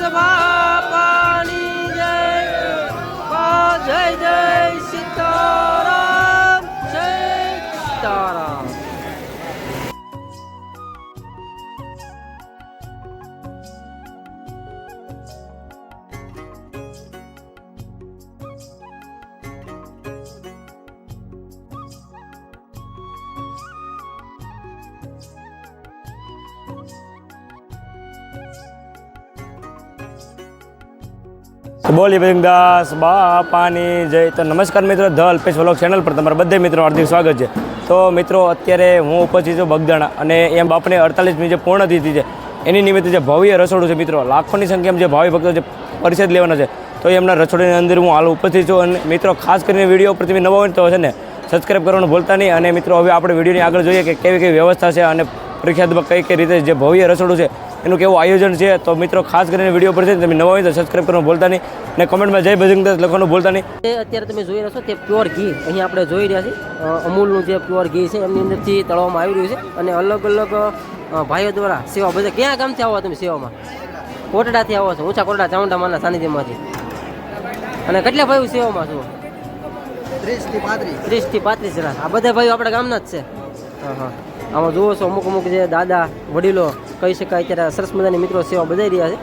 બાપાની જય જય જય સીતારામ જય સીતારામ. બોલી બજરંગદાસ બાપાની જય. તો નમસ્કાર મિત્રો, ધ અલ્પેશ વ્લોગ ચેનલ પર તમારા બધા મિત્રો હાર્દિક સ્વાગત છે. તો મિત્રો અત્યારે હું ઉપસ્થિત છું બગદાણા અને એમ બાપને 48મી જે પૂર્ણ તિથિ છે એની નિમિત્તે જે ભવ્ય રસોડું છે મિત્રો, લાખોની સંખ્યામાં જે ભાવિ ભક્તો જે પરિષદ લેવાના છે તો એમના રસોડાની અંદર હું હાલ ઉપસ્થિત છું. અને મિત્રો ખાસ કરીને વિડીયો પર તમે નવા હોય તો છે ને સબસ્ક્રાઈબ કરવાનું ભૂલતા નહીં. અને મિત્રો હવે આપણે વિડીયોની આગળ જોઈએ કે કેવી કેવી વ્યવસ્થા છે અને પરીક્ષાત્મક કઈ કઈ રીતે જે ભવ્ય રસોડું છે એનું કેવું આયોજન છે. તો મિત્રો ખાસ કરીને વિડીયો પર છે તમે નવા હોય તો સબસ્ક્રાઈબ કરવાનું ભૂલતા નહીં અને કોમેન્ટમાં જય બજરંગદાસ લખવાનું ભૂલતા નહીં. અત્યારે તમે જોઈ રહ્યા છો તે પ્યોર ઘી અહીંયા આપણે જોઈ રહ્યા છીએ. અમૂલનું જે પ્યોર ઘી છે એમની અંદરથી તળવામાં આવી રહ્યું છે અને અલગ અલગ ભાઈઓ દ્વારા સેવા બધા ક્યાં ગામથી આવો તમે સેવામાં? કોટડાથી આવો છો, ઊંચા કોટડા ચામુંડામાના સાનિધ્યમાંથી. અને કેટલા ભાઈઓ સેવામાં છો? 30 થી 35 જણા. આ બધા ભાઈઓ આપણા ગામના જ છે. હા હા, આમાં જુઓ છો અમુક અમુક જે દાદા વડીલો કહી શકાય અત્યારે સરસ મજાની મિત્રો સેવા બજાવી રહ્યા છે.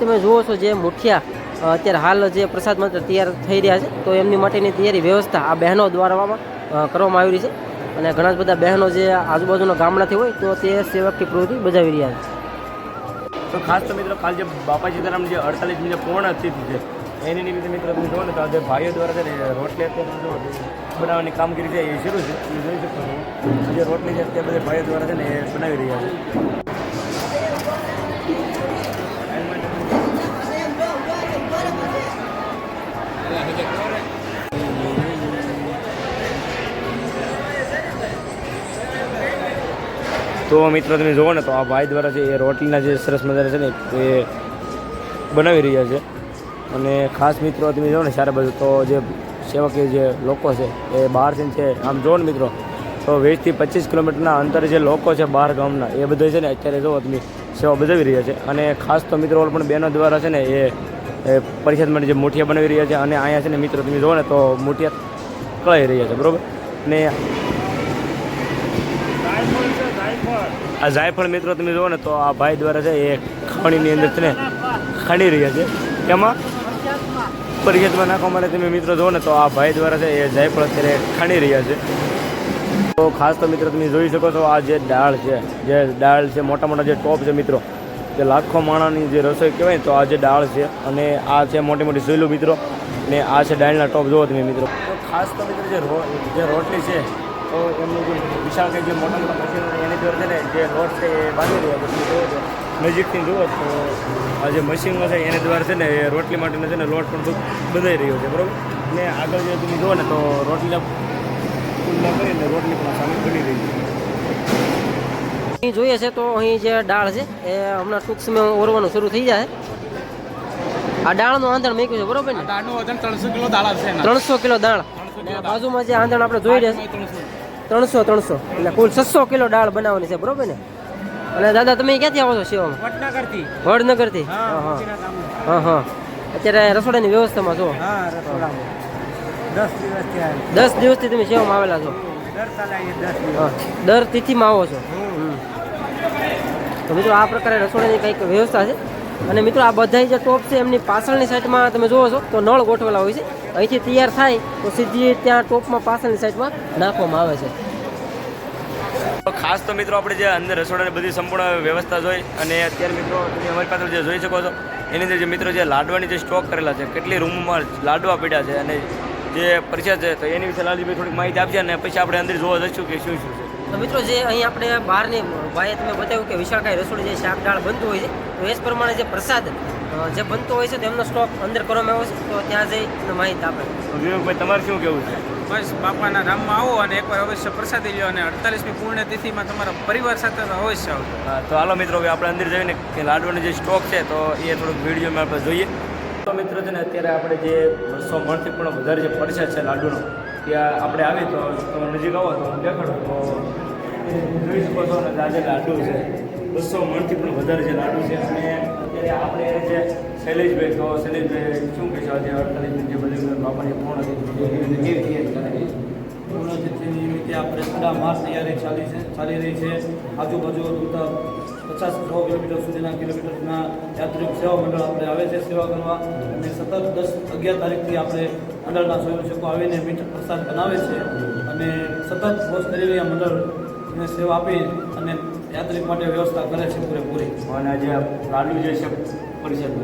તમે જુઓ છો જે મુઠિયા અત્યારે હાલ જે પ્રસાદ માટે તૈયાર થઈ રહ્યા છે તો એમની માટેની તૈયારી વ્યવસ્થા આ બહેનો દ્વારા કરવામાં આવી રહી છે. અને ઘણા જ બધા બહેનો જે આજુબાજુના ગામડાથી હોય તો તે સેવકની પ્રવૃત્તિ બજાવી રહ્યા છે. તો ખાસ તો મિત્રો કાલ જે બાપા સીતારામની જે 48મી જે પૂર્ણ તિથિ છે એની નિમિત્તે મિત્રો તમે જુઓ ને તો જે ભાઈઓ દ્વારા છે ને રોટલી અત્યારે બનાવવાની કામગીરી છે એ શરૂ છે. તમે જોઈ શકો છો જે રોટલી છે તે બધા ભાઈઓ દ્વારા છે ને એ બનાવી રહ્યા છે. તો મિત્રો તમે જુઓ ને તો આ ભાઈ દ્વારા છે એ રોટલીના જે સરસ મજાના છે ને એ બનાવી રહ્યા છે. અને ખાસ મિત્રો તમે જુઓ ને સારા બાજુ તો જે સેવકીય જે લોકો છે એ બહારથી છે આમ જુઓ ને મિત્રો તો 20 થી 25 કિલોમીટરના અંતરે જે લોકો છે બહાર ગામના એ બધા છે ને અત્યારે જુઓ તમે સેવા બજાવી રહ્યા છે. અને ખાસ તો મિત્રો પણ બહેનો દ્વારા છે ને એ પરિષદ માટે જે મુઠિયા બનાવી રહ્યા છે. અને અહીંયા છે ને મિત્રો તમે જુઓ ને તો મુઠિયા કળાઈ રહ્યા છે બરાબર. અને આ જાયફળ મિત્રો તમે જુઓ ને તો આ ભાઈ દ્વારા છે એ ખાણીની અંદર છે ને ખાંડી રહ્યા છે. એમાં પરિષદમાં નાખવા માટે તમે મિત્રો જુઓ ને તો આ ભાઈ દ્વારા છે એ જાયફળ અત્યારે ખાંડી રહ્યા છે. તો ખાસ તો મિત્રો તમે જોઈ શકો છો આ જે દાળ છે જે મોટા મોટા જે ટોપ છે મિત્રો જે લાખો માણાની જે રસોઈ કહેવાય તો આ જે દાળ છે અને આ છે મોટી મોટી સોયલું મિત્રો ને આ છે દાળના ટોપ જુઓ તમે મિત્રો. તો ખાસ તો મિત્રો જે રોટલી છે તો એમની જે વિશાળ કંઈ જે મોટા મોટા મશીનો એની દ્વારા છે ને જે લોટ છે એ બાંધી રહ્યા છે. જુઓ છો નજીકથી જુઓ તો આ જે મશીનો છે એની દ્વારા છે ને એ રોટલી માટેનો છે ને લોટ પણ બંધાઈ રહ્યો છે બરાબર. ને આગળ જે તમે જુઓ ને તો રોટલીના ખુલ્લા કરીને રોટલી પણ સામે બની રહી છે. અહીં જોઈએ છે તો અહીં જે દાળ છે એ હમણાં ટૂંક સમયમાં ઓરવાનું શરૂ થઈ જાય. આ દાળનું આંધણ મૂક્યું છે બરોબર ને? દાળનું વજન 300 કિલો દાળ છે. 300 કિલો દાળ. અને આ બાજુમાં જે આંધણ આપણે જોઈ રહ્યા છે 300 એટલે કુલ 600 કિલો દાળ બનાવવાની છે બરોબર ને? અને દાદા તમે ક્યાંથી આવો છો સેવામાં? વડનગરથી. હા હા. અત્યારે રસોડાની વ્યવસ્થામાં છો? 10 દિવસથી તમે સેવામાં આવેલા છો? દર તિથિમાં આવો છો? તો મિત્રો આ પ્રકારે રસોડાની કંઈક વ્યવસ્થા છે. અને મિત્રો આ બધા જે ટોપ છે એમની પાછળની સાઈડમાં તમે જુઓ છો તો નળ ગોઠવેલા હોય છે. અહીંથી તૈયાર થાય તો સીધી ત્યાં ટોપમાં પાછળની સાઈડમાં નાખવામાં આવે છે. તો ખાસ તો મિત્રો આપણે જે અંદર રસોડાની બધી સંપૂર્ણ વ્યવસ્થા જોઈ અને અત્યારે મિત્રો તમે અમારી પાસે જે જોઈ શકો છો એની અંદર જે મિત્રો જે લાડવાની જે સ્ટોક કરેલા છે કેટલી રૂમમાં લાડવા પડ્યા છે અને જે પરિચય છે તો એની વિશે લાલજીભાઈ થોડીક માહિતી આપશે અને પછી આપણે અંદર જોવા જઈશું કે શું શું છે. તો મિત્રો જે અહીં આપણે બહારની ભાઈએ તમે બતાવ્યું કે વિશાળકાય રસોડું જે શાક દાળ બનતું હોય છે તો એ જ પ્રમાણે જે પ્રસાદ જે બનતો હોય છે તેમનો સ્ટોક અંદર કરવામાં આવ્યો છે તો ત્યાં જઈ માહિતી આપે. વિવેકભાઈ તમારે શું કહેવું છે? બસ બાપાના ધામમાં આવો અને એકવાર અવશ્ય પ્રસાદી લો અને 48મી પૂર્ણ તિથિમાં તમારા પરિવાર સાથે અવશ્ય આવો. હા તો હાલો મિત્રો હવે આપણે અંદર જઈને કે લાડવાનો જે સ્ટોક છે તો એ થોડુંક વિડીયોમાં આપણે જોઈએ. તો મિત્રો છે ને અત્યારે આપણે જે 200 મણથી પણ વધારે જે પરિષદ છે લાડુનો ત્યાં આપણે આવી તો નજીક આવો તો હું દેખાડું તો એ જોઈ શકો છો ને આજે લાડુ છે 200 મણથી પણ વધારે જે લાડુ છે. અને અત્યારે આપણે જે શૈલેષભાઈ, તો શૈલેષભાઈ શું કહેશો આજે 48 જે બધું બાપાની પૂર્ણ કેવી તૈયારી કરાવી? પૂર્ણતિથિ નિમિત્તે આપણે તડામાર તૈયારી ચાલી રહી છે. આજુબાજુ 50-100 કિલોમીટર સુધીના કિલોમીટરના યાત્રિક સેવા મંડળ આપણે આવે છે સેવા કરવા. અને સતત 10-11 તારીખથી આપણે મંડળના સ્વયંસેવકો આવીને મીઠ પ્રસાદ બનાવે છે અને સતત રોજ કરી રહ્યા મંડળને સેવા આપી અને યાત્રિક માટે વ્યવસ્થા કરે છે પૂરેપૂરી. અને આજે લાડુ જે છે પરિષદ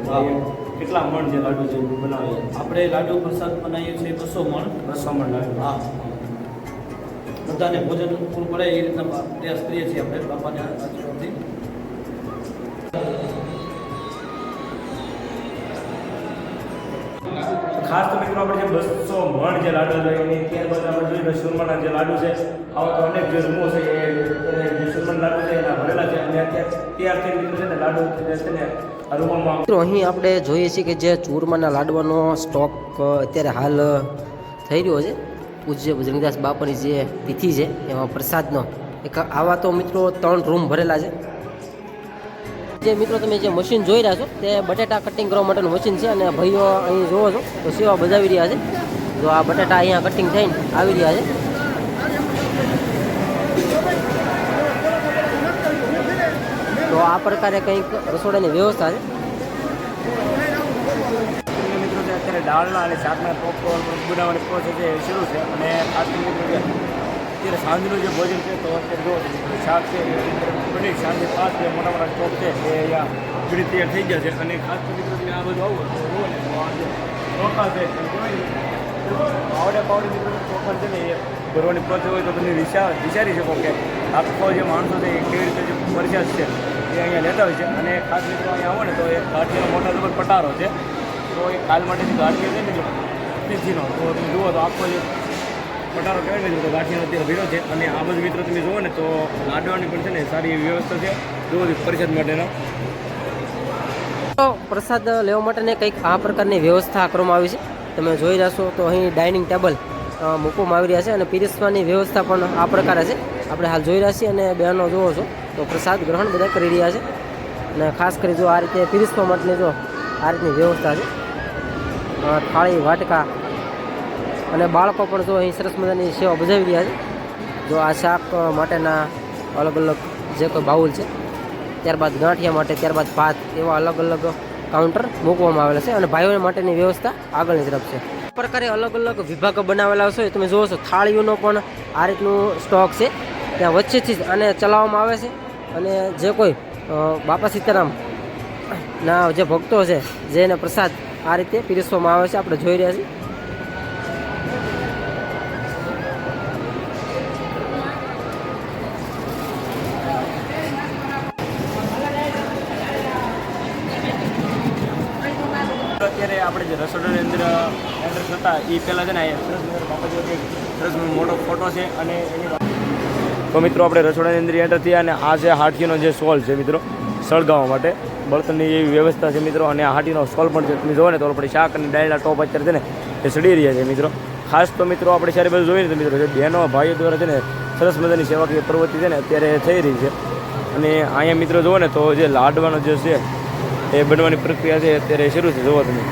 કેટલા મણ જે લાડુ છે બનાવીએ? આપણે લાડુ પ્રસાદ બનાવીએ છીએ 200 મણ. 200 મણ લાડુ. હા, બધાને ભોજન પૂરું પડે એ રીતના પ્રયાસ કરીએ છીએ આપણે બાપાને આશીર્વાદથી. ખાસ તો મિત્રો આપણે જે 200 મણ જે લાડુ છે એની ત્યારબાદ આપણે જોઈએ તો સુરમાના જે લાડુ છે આવા તો અનેક જે રૂમો છે એ જે સુરમાના લાડુ છે એના ભરેલા છે. અને અત્યારે તૈયાર થઈ મિત્રો છે ને લાડુ છે ને આ રૂમમાં મિત્રો અહીં આપણે જોઈએ છીએ કે જે ચૂરમાના લાડવાનો સ્ટોક અત્યારે હાલ થઈ રહ્યો છે. પૂજ્ય બજરંગદાસ બાપાની જે તિથિ છે એમાં પ્રસાદનો એક આવા તો મિત્રો 3 રૂમ ભરેલા છે. જે મિત્રો તમે જે મશીન જોઈ રહ્યા છો તે બટેટા કટિંગ કરવા માટેનું મશીન છે. અને ભાઈઓ અહીં જોવો છો તો સેવા બજાવી રહ્યા છે. જો આ બટેટા અહીંયા કટિંગ થઈને આવી રહ્યા છે. તો આ પ્રકારે કંઈક રસોડાની વ્યવસ્થા છે. મિત્રો છે અત્યારે દાળના અને શાકના પોપકોર્ન બનાવવાની પ્રોસેસ છે એ શરૂ છે. અને ખાસ કરીને મિત્રો છે અત્યારે સાંજનું જે ભોજન છે તો અત્યારે જો શાક છે બની સાંજે 5 જે મોટા મોટા સ્ટોક છે એ અહીંયા પૂરી તૈયાર થઈ ગયા છે. અને ખાસ તો મિત્રો તમે આ બધું આવો તો જુઓ ને તો આ જે ચોખા છે પાવડે મિત્રો ચોખા છે ને એ ભરવાની પ્રોસેસ હોય તો તમે વિચારી શકો કે આખો જે માણસો છે એ કેવી રીતે જે પ્રસાદ છે એ અહીંયા લેતા હોય છે. અને ખાસ મિત્રો અહીંયા આવો ને તો એક ગાંઠિયાનો મોટા જબર પટારો છે. તો એ કાલ માટેની ગાંઠિયા છે ને જો તિથિનો તો તમે જુઓ તો આખો જે પટારો કહેવાય ને તો ગાંઠિયાનો અત્યારે ભીડો છે. અને આ બધું મિત્રો તમે જુઓ ને તો લાડવાની પણ છે ને સારી એવી વ્યવસ્થા છે જુઓ પરિષદ માટેનો. તો પ્રસાદ લેવા માટેને કંઈક આ પ્રકારની વ્યવસ્થા કરવામાં આવી છે. તમે જોઈ રહ્યા છો તો અહીં ડાઇનિંગ ટેબલ મૂકવામાં આવી રહ્યા છે. અને પીરસવાની વ્યવસ્થા પણ આ પ્રકારે છે. આપણે હાલ જોઈ રહ્યા છીએ અને બહેનો જોવો છો તો પ્રસાદ ગ્રહણ બધા કરી રહ્યા છે. અને ખાસ કરી જો આ રીતે પીરસવા માટેની જો આ રીતની વ્યવસ્થા છે. થાળી વાટકા અને બાળકો પણ જો અહીં સરસ મજાની સેવા બજાવી રહ્યા છે. જો આ શાક માટેના અલગ અલગ જે કોઈ બાઉલ છે, ત્યારબાદ ગાંઠિયા માટે, ત્યારબાદ ભાત, એવા અલગ અલગ કાઉન્ટર મૂકવામાં આવેલા છે. અને ભાઈઓ માટેની વ્યવસ્થા આગળની તરફ છે. આ પ્રકારે અલગ અલગ વિભાગો બનાવેલા છે. તમે જુઓ છો થાળીઓનો પણ આ રીતનું સ્ટોક છે. ત્યાં વચ્ચેથી જ આને ચલાવવામાં આવે છે. અને જે કોઈ બાપા સીતારામ ના જે ભક્તો છે જેને પ્રસાદ આ રીતે પીરસવામાં આવે છે આપણે જોઈ રહ્યા છીએ. અત્યારે આપણે જે રસોડાની અંદર એન્ટર થતા એ પહેલાં છે ને બાપાજી સરસ મોટો ફોટો છે. અને એની તો મિત્રો આપણે રસોડાની અંદર એન્ટર થયા અને આ છે હાટીનો જે સોલ છે મિત્રો સળગાવવા માટે બળતણની એવી વ્યવસ્થા છે મિત્રો. અને આ હાટીનો સોલ પણ છે તમે જોવો ને તો આપણે શાક અને દાળના ટોપ અત્યારે છે ને એ સડી રહ્યા છે મિત્રો. ખાસ તો મિત્રો આપણે સારી બધું જોઈએ તો મિત્રો બહેનો ભાઈઓ દ્વારા છે ને સરસ મજાની સેવાકીય પ્રવૃત્તિ છે ને અત્યારે થઈ રહી છે. અને અહીંયા મિત્રો જુઓ ને તો જે લાડવાનો જે છે એ બનવાની પ્રક્રિયા છે અત્યારે શરૂ છે. જોવો તમે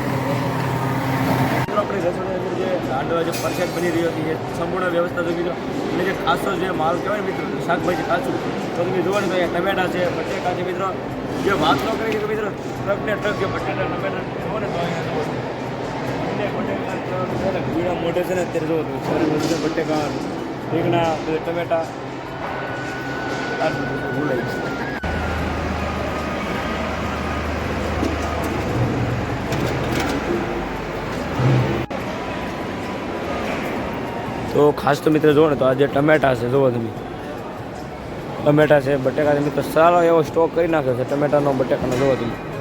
આપણે રસોડાની અંદર જે લાડવા જે પરફેક્ટ બની રહ્યો છે એ સંપૂર્ણ વ્યવસ્થા જો મિત્રો. અને જે ખાસો જે માલ કહેવાય ને મિત્રો શાકભાજી કાચું તો તમે જુઓ ને તો અહીંયા ટમેટા છે, બટેકા છે મિત્રો. જે વાત ન કરી કે મિત્રો ટ્રકને ટ્રક જે બટાટા ટમેટા જુઓ ને તો અહીંયા ઘીણા મોઢે છે ને અત્યારે જુઓ તમે સરસ બટેકા, રીંગણા, ટમેટા ભૂલાય છે. તો ખાસ તો મિત્રો જુઓ ને તો આ જે ટમેટા છે જુઓ તમે ટમેટા છે, બટેકા છે મિત્રો સારો એવો સ્ટોક કરી નાખ્યો છે ટમેટાનો બટેકાનો જુઓ તમે.